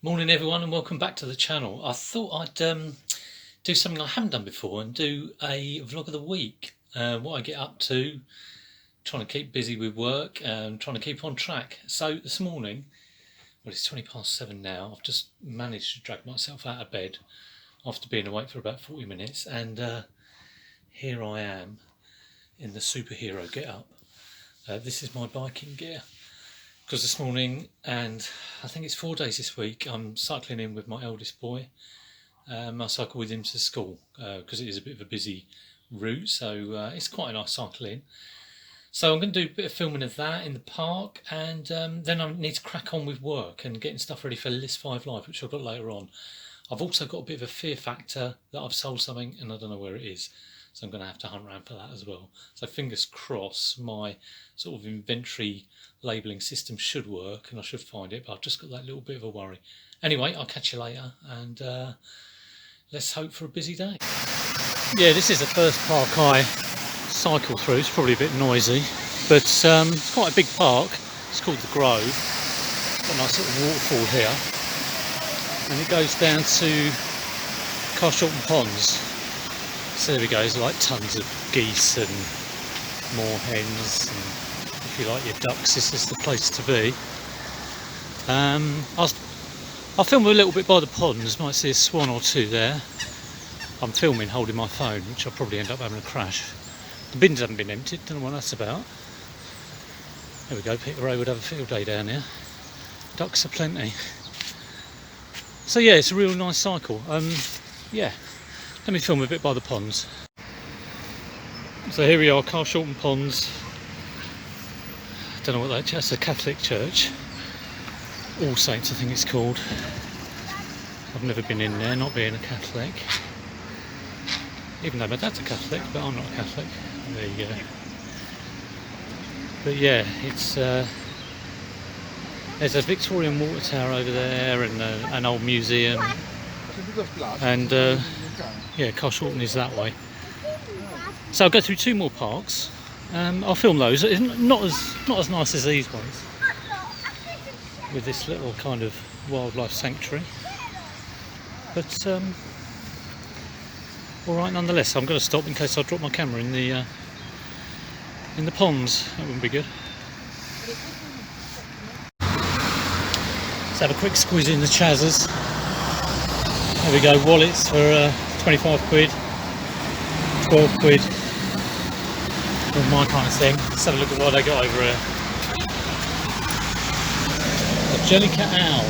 Morning everyone and welcome back to the channel. I thought I'd do something I haven't done before and do a vlog of the week. What I get up to, trying to keep busy with work and trying to keep on track. So this morning, well it's 7:20 now, I've just managed to drag myself out of bed after being awake for about 40 minutes and here I am in the superhero get up. This is my biking gear. Because this morning, and I think it's 4 days this week, I'm cycling in with my eldest boy. I cycle with him to school because it is a bit of a busy route, so it's quite a nice cycle in. So I'm going to do a bit of filming of that in the park, and then I need to crack on with work and getting stuff ready for List 5 Live, which I've got later on. I've also got a bit of a fear factor that I've sold something and I don't know where it is. So I'm going to have to hunt around for that as well. So fingers crossed my sort of inventory labelling system should work and I should find it, but I've just got that little bit of a worry. Anyway, I'll catch you later and let's hope for a busy day. Yeah, this is the first park I cycle through. It's probably a bit noisy, but it's quite a big park. It's called the Grove. Got a nice little waterfall here. And it goes down to Carshalton Ponds. So there we go, there's like tons of geese and moorhens, and if you like your ducks, this is the place to be. I'll film a little bit by the ponds, might see a swan or two there. I'm filming holding my phone, which I'll probably end up having a crash. The bins haven't been emptied, don't know what that's about. There we go, Peter Ray would have a field day down here. Ducks are plenty. So yeah, it's a real nice cycle. Yeah. Let me film a bit by the ponds. So here we are, Carshalton Ponds. Don't know what that's a Catholic church. All Saints I think it's called. I've never been in there, not being a Catholic. Even though my dad's a Catholic, but I'm not a Catholic. There you go. But yeah, it's there's a Victorian water tower over there and an old museum. And yeah, Carshalton is that way. So I'll go through two more parks. I'll film those. It's not as nice as these ones, with this little kind of wildlife sanctuary. But all right, nonetheless. I'm going to stop in case I drop my camera in the ponds. That wouldn't be good. Let's have a quick squeeze in the Chazzers. There we go, wallets for 25 quid, 12 quid, all my kind of thing. Let's have a look at what they got over here. A Jellycat Owl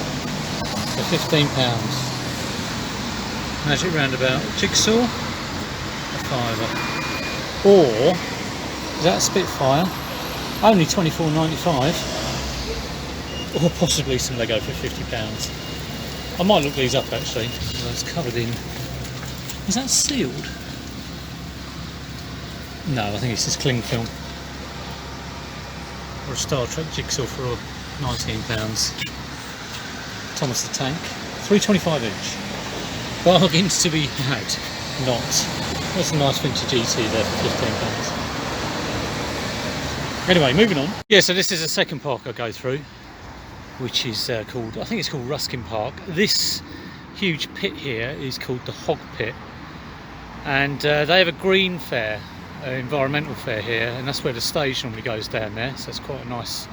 for £15. Magic Roundabout. Jigsaw, a fiver. Or, is that a Spitfire? Only £24.95. Or possibly some Lego for £50. I might look these up actually. It's covered in. Is that sealed? No, I think it's just cling film. Or a Star Trek jigsaw for £19. Thomas the Tank, £3.25 each. Bargains to be had. Not. That's a nice vintage GT there for £15. Anyway, moving on. Yeah, so this is the second park I go through, which is called, I think it's called Ruskin Park. This huge pit here is called the Hog Pit, and they have a green fair, environmental fair here, and that's where the stage normally goes down there, so it's quite a nice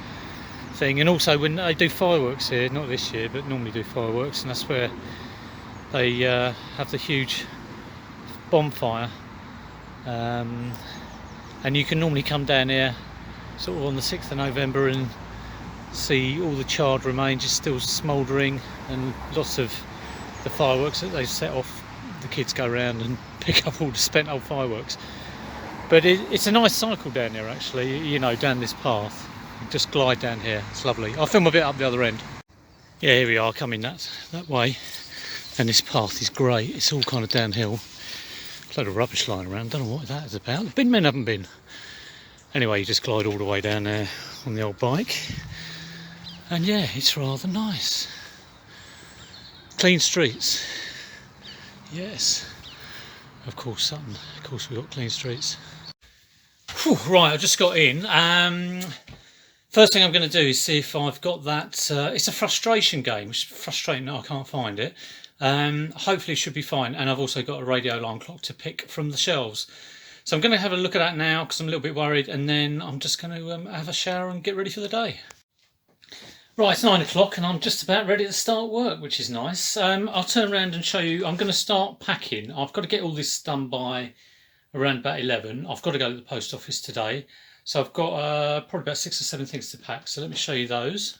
thing. And also when they do fireworks here, not this year, but normally do fireworks, and that's where they have the huge bonfire, and you can normally come down here sort of on the 6th of November and see all the charred remains just still smouldering, and lots of the fireworks that they set off, the kids go around and pick up all the spent old fireworks. But it's a nice cycle down there actually, you know, down this path. You just glide down here, it's lovely. I'll film a bit up the other end. Yeah, here we are, coming that way, and this path is great. It's all kind of downhill. A load of rubbish lying around, don't know what that is about. The bin men haven't been. Anyway, you just glide all the way down there on the old bike. And yeah, it's rather nice. Clean streets. Yes. Of course, Sutton. Of course, we've got clean streets. Whew, right, I just got in. First thing I'm going to do is see if I've got that. It's a frustration game, which is frustrating that I can't find it. Hopefully it should be fine. And I've also got a radio alarm clock to pick from the shelves. So I'm going to have a look at that now because I'm a little bit worried, and then I'm just going to have a shower and get ready for the day. Right, it's 9 o'clock and I'm just about ready to start work, which is nice. I'll turn around and show you. I'm going to start packing. I've got to get all this done by around about 11. I've got to go to the post office today. So I've got probably about 6 or 7 things to pack. So let me show you those.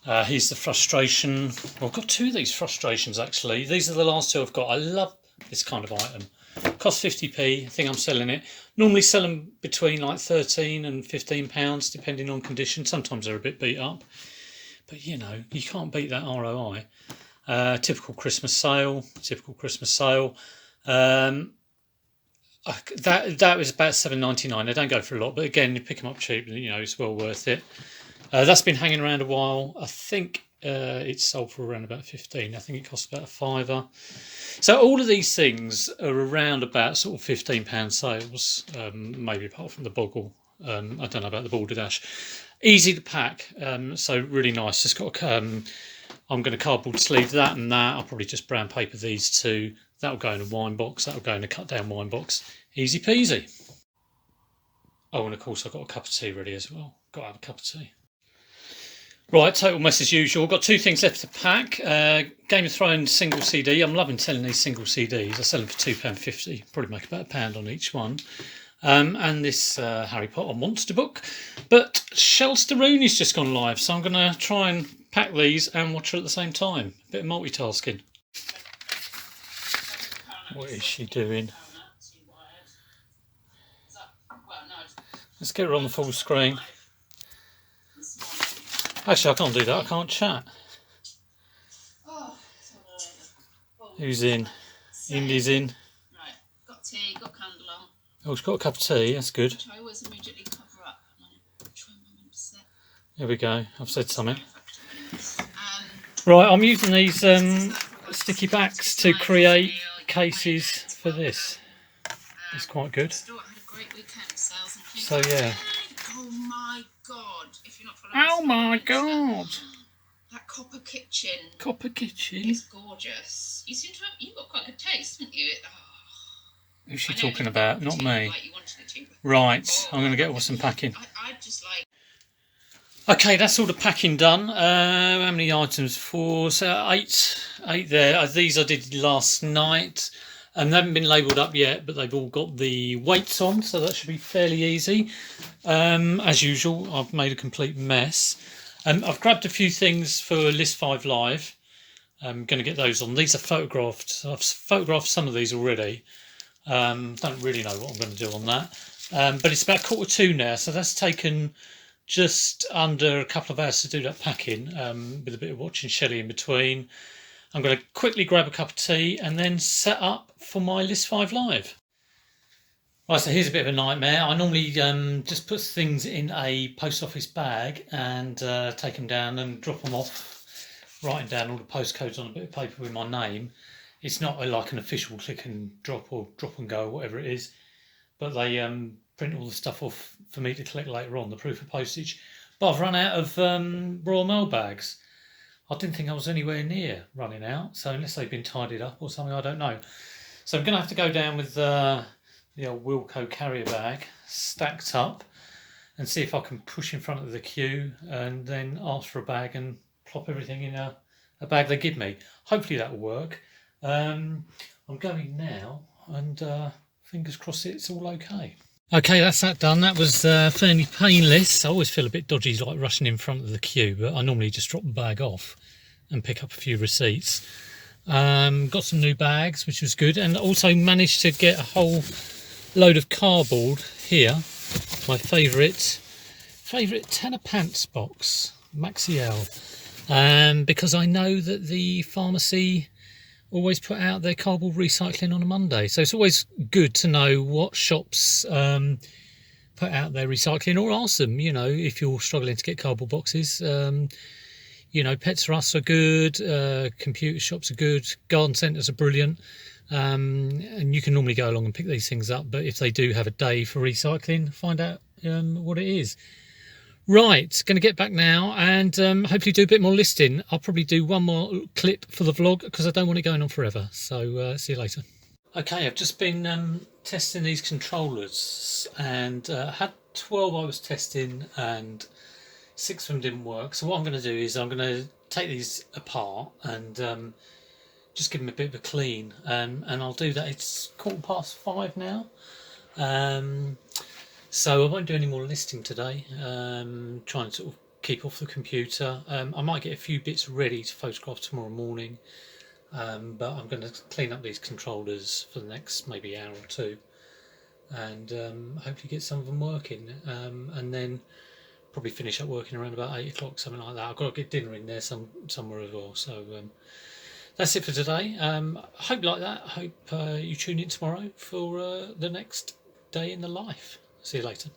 Here's the frustration. Well, I've got 2 of these frustrations actually. These are the last 2 I've got. I love this kind of item. Cost 50p. I think I'm selling it. Normally sell them between like 13 and 15 pounds, depending on condition. Sometimes they're a bit beat up, but you know, you can't beat that ROI. Typical Christmas sale. Typical Christmas sale. That was about £7.99. They don't go for a lot, but again, you pick them up cheap. You know, it's well worth it. That's been hanging around a while. I think it's sold for around about 15. I think it costs about a £5. So all of these things are around about sort of £15 sales, maybe apart from the boggle. I don't know about the balderdash. Easy to pack, so really nice. Just got I'm going to cardboard sleeve that and that. I'll probably just brown paper these 2. That'll go in a wine box. That'll go in a cut down wine box. Easy peasy. Oh, and of course I've got a cup of tea ready as well. Got to have a cup of tea. Right, total mess as usual. Got 2 things left to pack. Game of Thrones single CD. I'm loving selling these single CDs. I sell them for £2.50. Probably make about £1 on each one. And this Harry Potter monster book. But Shelsteroni's just gone live, so I'm going to try and pack these and watch her at the same time. A bit of multitasking. What is she doing? Let's get her on the full screen. Actually, I can't do that. I can't chat. Who's in? Indy's in. Right, got tea, got candle on. Oh, she's got a cup of tea. That's good. Which I always immediately cover up. Try my mindset. There we go. I've said something. Right, I'm using these sticky backs to create cases for this. It's quite good. So yeah. Oh my god! If you're not following. Oh my god! That copper kitchen. Copper kitchen. It's gorgeous. You seem to have. You've got quite good taste, haven't you? Oh. Who's she talking about? Not me. Right, I'm going to get some packing. I just like. Okay, that's all the packing done. How many items? 4, so 8 there. These I did last night. They haven't been labelled up yet, but they've all got the weights on, so that should be fairly easy. As usual, I've made a complete mess. I've grabbed a few things for List 5 Live. I'm going to get those on. These are photographed. I've photographed some of these already. Don't really know what I'm going to do on that. But it's about 1:45 now, so that's taken just under a couple of hours to do that packing, with a bit of watching Shelley in between. I'm going to quickly grab a cup of tea and then set up for my List 5 Live. Right, so here's a bit of a nightmare. I normally just put things in a post office bag and take them down and drop them off, writing down all the postcodes on a bit of paper with my name. It's not like an official click and drop or drop and go, whatever it is, but they print all the stuff off for me to collect later on, the proof of postage. But I've run out of Royal Mail bags. I didn't think I was anywhere near running out, so unless they've been tidied up or something, I don't know. So I'm going to have to go down with the old Wilco carrier bag stacked up and see if I can push in front of the queue and then ask for a bag and plop everything in a bag they give me. Hopefully that will work. I'm going now and fingers crossed it's all okay. Okay, that's that done. That was fairly painless. I always feel a bit dodgy like rushing in front of the queue, but I normally just drop the bag off and pick up a few receipts. Got some new bags, which was good, and also managed to get a whole load of cardboard here. My favourite Tanner Pants box, Maxi L, because I know that the pharmacy always put out their cardboard recycling on a Monday, so it's always good to know what shops put out their recycling, or ask them, you know, if you're struggling to get cardboard boxes. You know, Pets R Us are good, computer shops are good, garden centres are brilliant, and you can normally go along and pick these things up, but if they do have a day for recycling, find out what it is. Right, going to get back now and hopefully do a bit more listing. I'll probably do one more clip for the vlog because I don't want it going on forever. So see you later. Okay, I've just been testing these controllers and had 12 I was testing and 6 of them didn't work. So what I'm going to do is I'm going to take these apart and just give them a bit of a clean, and I'll do that. It's 5:15 now. So I won't do any more listing today. Trying to sort of keep off the computer. I might get a few bits ready to photograph tomorrow morning, but I'm going to clean up these controllers for the next maybe hour or two, and hopefully get some of them working, and then probably finish up working around about 8 o'clock, something like that. I've got to get dinner in there somewhere as well. So that's it for today. I hope you like that. I hope you tune in tomorrow for the next day in the life. See you later.